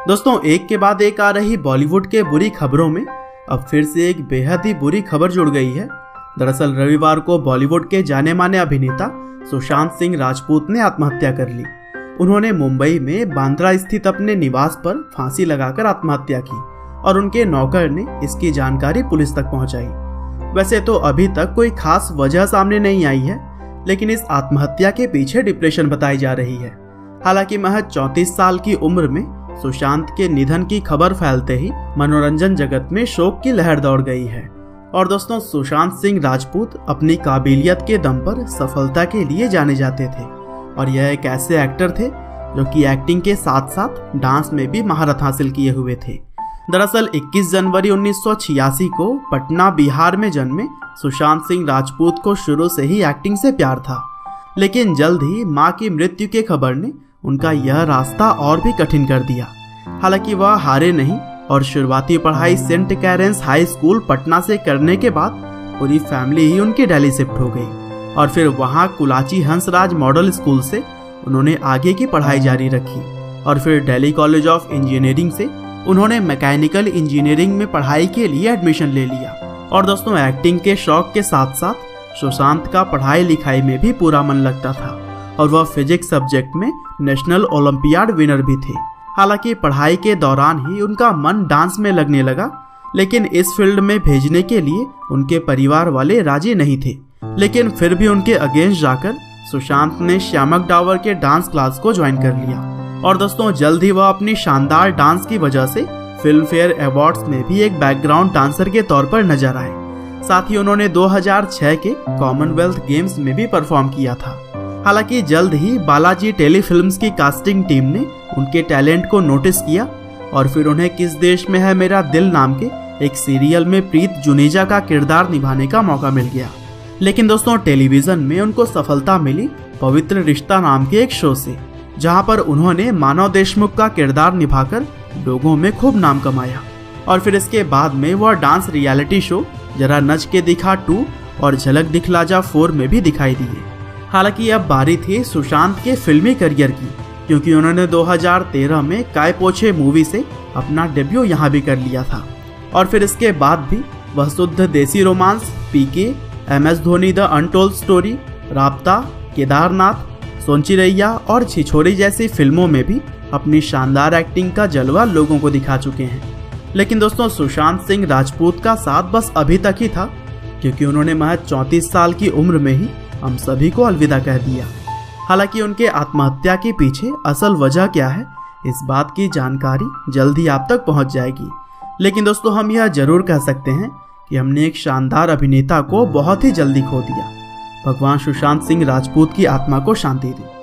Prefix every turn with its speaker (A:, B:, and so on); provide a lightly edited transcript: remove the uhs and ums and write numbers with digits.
A: दोस्तों, एक के बाद एक आ रही बॉलीवुड के बुरी खबरों में अब फिर से एक बेहद ही बुरी खबर जुड़ गई है। दरअसल रविवार को बॉलीवुड के जाने माने अभिनेता सुशांत सिंह राजपूत ने आत्महत्या कर ली। उन्होंने मुंबई में बांद्रा स्थित अपने निवास पर फांसी लगाकर आत्महत्या की और उनके नौकर ने इसकी जानकारी पुलिस तक पहुंचाई। वैसे तो अभी तक कोई खास वजह सामने नहीं आई है, लेकिन इस आत्महत्या के पीछे डिप्रेशन बताई जा रही है। हालांकि महज 34 साल की उम्र में सुशांत के निधन की खबर फैलते ही मनोरंजन जगत में शोक की लहर दौड़ गई है। और दोस्तों, सुशांत सिंह राजपूत अपनी काबिलियत के दम पर सफलता के लिए जाने जाते थे और यह एक ऐसे एक्टर थे जो कि एक्टिंग के साथ साथ डांस में भी महारत हासिल किए हुए थे। दरअसल 21 जनवरी 1986 को पटना, बिहार में जन्मे सुशांत सिंह राजपूत को शुरू से ही एक्टिंग से प्यार था, लेकिन जल्द ही मां की मृत्यु की खबर ने उनका यह रास्ता और भी कठिन कर दिया। हालांकि वह हारे नहीं और शुरुआती पढ़ाई saint Karen's high school Patna से करने के बाद पूरी फैमिली ही उनकी दिल्ली शिफ्ट हो गई और फिर वहां कुलाची हंसराज मॉडल स्कूल से उन्होंने आगे की पढ़ाई जारी रखी और फिर दिल्ली कॉलेज ऑफ इंजीनियरिंग से उन्होंने मैकेनिकल इंजीनियरिंग में पढ़ाई के लिए एडमिशन ले लिया। और दोस्तों, एक्टिंग के शौक के साथ साथ सुशांत का पढ़ाई लिखाई में भी पूरा मन लगता था और वह फिजिक्स सब्जेक्ट में नेशनल ओलंपियाड विनर भी थे। हालांकि पढ़ाई के दौरान ही उनका मन डांस में लगने लगा, लेकिन इस फील्ड में भेजने के लिए उनके परिवार वाले राजी नहीं थे। लेकिन फिर भी उनके अगेंस्ट जाकर सुशांत ने श्यामक डावर के डांस क्लास को ज्वाइन कर लिया और दोस्तों, जल्द ही वह अपनी शानदार डांस की वजह से फिल्म फेयर अवार्ड्स में भी एक बैकग्राउंड डांसर के तौर पर नजर आए। साथ ही उन्होंने 2006 के कॉमनवेल्थ गेम्स में भी परफॉर्म किया था। हालांकि जल्द ही बालाजी टेलीफिल्म्स की कास्टिंग टीम ने उनके टैलेंट को नोटिस किया और फिर उन्हें किस देश में है मेरा दिल नाम के एक सीरियल में प्रीत जुनेजा का किरदार निभाने का मौका मिल गया। लेकिन दोस्तों, टेलीविजन में उनको सफलता मिली पवित्र रिश्ता नाम के एक शो से, जहां पर उन्होंने मानव देशमुख का किरदार निभाकर लोगों में खूब नाम कमाया। और फिर इसके बाद में वह डांस रियलिटी शो जरा नच के दिखा 2 और झलक दिखला जा 4 में भी दिखाई दिए। हालांकि अब बारी थी सुशांत के फिल्मी करियर की, क्योंकि उन्होंने 2013 में काय पोछे मूवी से अपना डेब्यू यहाँ भी कर लिया था। और फिर इसके बाद भी वह Shuddh Desi romance, PK, MS Dhoni the untold story, Raabta, Kedarnath, Sonchiriya और छिछोरी जैसी फिल्मों में भी अपनी शानदार एक्टिंग का जलवा लोगों को दिखा चुके हैं। लेकिन दोस्तों, सुशांत सिंह राजपूत का साथ बस अभी तक ही था, क्योंकि उन्होंने महज 34 साल की उम्र में ही हम सभी को अलविदा कह दिया। हालांकि उनके आत्महत्या के पीछे असल वजह क्या है, इस बात की जानकारी जल्द ही आप तक पहुंच जाएगी। लेकिन दोस्तों, हम यह जरूर कह सकते हैं कि हमने एक शानदार अभिनेता को बहुत ही जल्दी खो दिया। भगवान सुशांत सिंह राजपूत की आत्मा को शांति दे।